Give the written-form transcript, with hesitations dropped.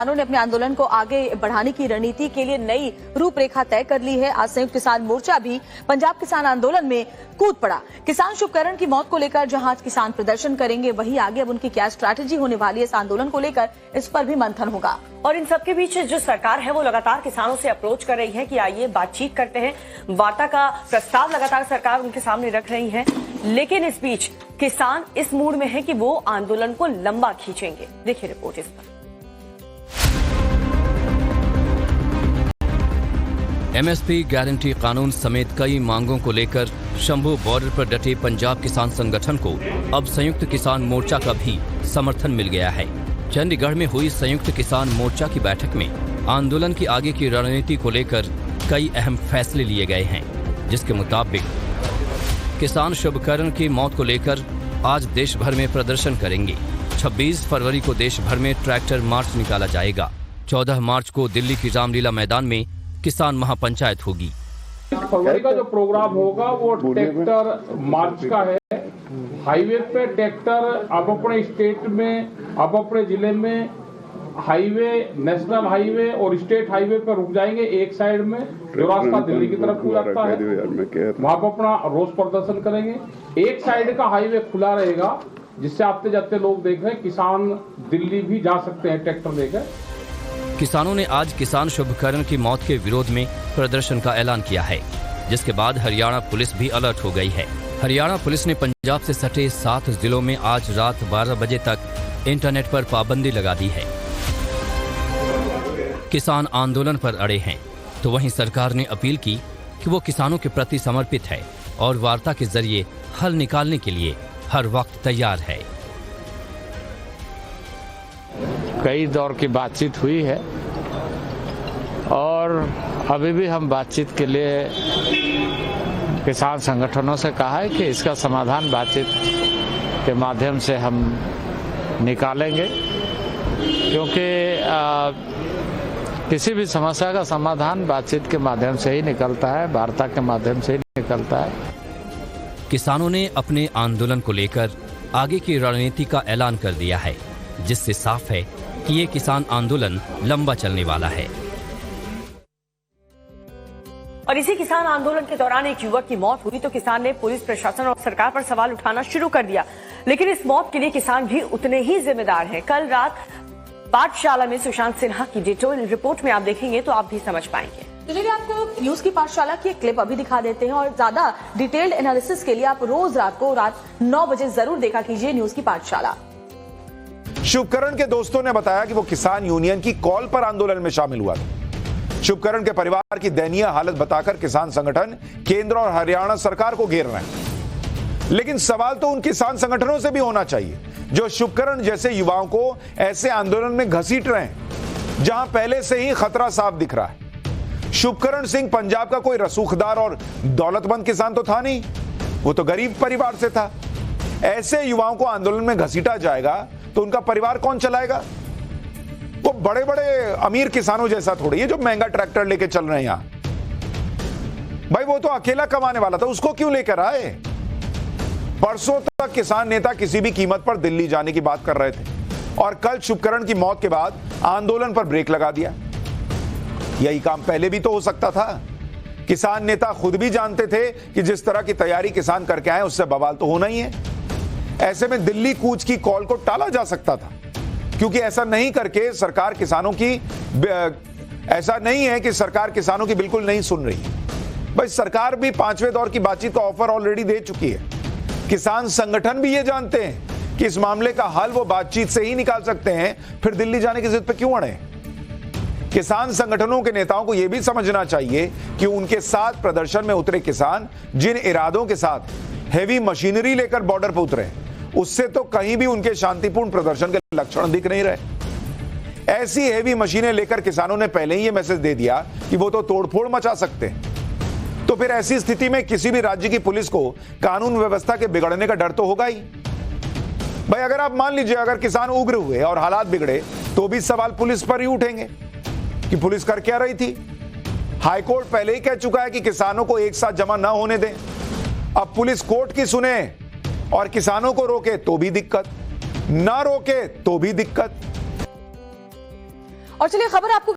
किसानों ने अपने आंदोलन को आगे बढ़ाने की रणनीति के लिए नई रूपरेखा तय कर ली है। आज संयुक्त किसान मोर्चा भी पंजाब किसान आंदोलन में कूद पड़ा। किसान शुभकरण की मौत को लेकर जहां आज किसान प्रदर्शन करेंगे, वहीं आगे अब उनकी क्या स्ट्रैटेजी होने वाली है इस आंदोलन को लेकर, इस पर भी मंथन होगा। और इन सबके बीच जो सरकार है वो लगातार किसानों से अप्रोच कर रही है कि आइए बातचीत करते हैं। वार्ता का प्रस्ताव लगातार सरकार उनके सामने रख रही है, लेकिन इस बीच किसान इस मूड में है कि वो आंदोलन को लंबा खींचेंगे। देखिए रिपोर्ट इस पर। एमएसपी गारंटी कानून समेत कई मांगों को लेकर शंभू बॉर्डर पर डटे पंजाब किसान संगठन को अब संयुक्त किसान मोर्चा का भी समर्थन मिल गया है। चंडीगढ़ में हुई संयुक्त किसान मोर्चा की बैठक में आंदोलन की आगे की रणनीति को लेकर कई अहम फैसले लिए गए हैं, जिसके मुताबिक किसान शुभकरण की मौत को लेकर आज देश भर में प्रदर्शन करेंगे। 26 फरवरी को देश भर में ट्रैक्टर मार्च निकाला जाएगा। 14 मार्च को दिल्ली की रामलीला मैदान में किसान महापंचायत होगी। फरवरी का जो प्रोग्राम होगा वो ट्रैक्टर मार्च का है। हाईवे पे ट्रैक्टर आप अपने स्टेट में, आप अपने जिले में हाईवे, नेशनल हाईवे और स्टेट हाईवे पर रुक जाएंगे। एक साइड में जो रास्ता दिल्ली की तरफ को जाता है वहां पर अपना रोज प्रदर्शन करेंगे। एक साइड का हाईवे खुला रहेगा जिससे आते जाते लोग देख रहे हैं, किसान दिल्ली भी जा सकते हैं ट्रैक्टर लेकर। किसानों ने आज किसान शुभकरण की मौत के विरोध में प्रदर्शन का ऐलान किया है, जिसके बाद हरियाणा पुलिस भी अलर्ट हो गई है। हरियाणा पुलिस ने पंजाब से सटे 7 जिलों में आज रात 12 बजे तक इंटरनेट पर पाबंदी लगा दी है। किसान आंदोलन पर अड़े हैं, तो वहीं सरकार ने अपील की कि वो किसानों के प्रति समर्पित है और वार्ता के जरिए हल निकालने के लिए हर वक्त तैयार है। कई दौर की बातचीत हुई है और अभी भी हम बातचीत के लिए किसान संगठनों से कहा है कि इसका समाधान बातचीत के माध्यम से हम निकालेंगे, क्योंकि किसी भी समस्या का समाधान बातचीत के माध्यम से ही निकलता है, वार्ता के माध्यम से ही निकलता है। किसानों ने अपने आंदोलन को लेकर आगे की रणनीति का ऐलान कर दिया है, जिससे साफ है कि ये किसान आंदोलन लंबा चलने वाला है। और इसी किसान आंदोलन के दौरान एक युवक की मौत हुई तो किसान ने पुलिस प्रशासन और सरकार पर सवाल उठाना शुरू कर दिया, लेकिन इस मौत के लिए किसान भी उतने ही जिम्मेदार हैं। कल रात पाठशाला में सुशांत सिन्हा की डिटेल रिपोर्ट में आप देखेंगे तो आप भी समझ पाएंगे। तो चलिए आपको न्यूज की पाठशाला की एक क्लिप अभी दिखा देते हैं, और ज्यादा डिटेल्ड एनालिसिस के लिए आप रोज रात 9 बजे जरूर देखा कीजिए न्यूज की पाठशाला। शुभकरण के दोस्तों ने बताया कि वो किसान यूनियन की कॉल पर आंदोलन में शामिल हुआ था। शुभकरण के परिवार की दयनीय हालत बताकर किसान संगठन केंद्र और हरियाणा सरकार को घेर रहे हैं, लेकिन सवाल तो उन किसान संगठनों से भी होना चाहिए जो शुभकरण जैसे युवाओं को ऐसे आंदोलन में घसीट रहे हैं जहां पहले से ही खतरा साफ दिख रहा है। शुभकरण सिंह पंजाब का कोई रसूखदार और दौलतमंद किसान तो था नहीं, वो तो गरीब परिवार से था। ऐसे युवाओं को आंदोलन में घसीटा जाएगा तो उनका परिवार कौन चलाएगा? वो बड़े बड़े अमीर किसानों जैसा थोड़ी है जो महंगा ट्रैक्टर लेके चल रहे हैं यहां। भाई वो तो अकेला कमाने वाला था, उसको क्यों लेकर आए? परसों तक किसान नेता किसी भी कीमत पर दिल्ली जाने की बात कर रहे थे और कल शुभकरण की मौत के बाद आंदोलन पर ब्रेक लगा दिया। यही काम पहले भी तो हो सकता था। किसान नेता खुद भी जानते थे कि जिस तरह की तैयारी किसान करके आए उससे बवाल तो होना ही है। ऐसे में दिल्ली कूच की कॉल को टाला जा सकता था, क्योंकि ऐसा नहीं करके सरकार किसानों की ऐसा नहीं है कि सरकार किसानों की बिल्कुल नहीं सुन रही है। भाई सरकार भी 5वें दौर की बातचीत का ऑफर ऑलरेडी दे चुकी है। किसान संगठन भी ये जानते हैं कि इस मामले का हल वो बातचीत से ही निकाल सकते हैं, फिर दिल्ली जाने की जिद पे क्यों अड़े? किसान संगठनों के नेताओं को यह भी समझना चाहिए कि उनके साथ प्रदर्शन में उतरे किसान जिन इरादों के साथ हेवी मशीनरी लेकर बॉर्डर पर उतरे, उससे तो कहीं भी उनके शांतिपूर्ण प्रदर्शन के लक्षण दिख नहीं रहे। ऐसी हेवी मशीनें लेकर किसानों ने पहले ही यह मैसेज दे दिया कि वो तो तोड़फोड़ मचा सकते हैं। तो फिर ऐसी स्थिति में किसी भी राज्य की पुलिस को कानून व्यवस्था के बिगड़ने का डर तो होगा ही। भाई अगर आप मान लीजिए अगर किसान उग्र हुए और हालात बिगड़े तो भी सवाल पुलिस पर ही उठेंगे कि पुलिस कर क्या रही थी। हाईकोर्ट पहले ही कह चुका है कि किसानों को एक साथ जमा ना होने दें। अब पुलिस कोर्ट की सुने और किसानों को रोके तो भी दिक्कत, ना रोके तो भी दिक्कत। और चलिए खबर आपको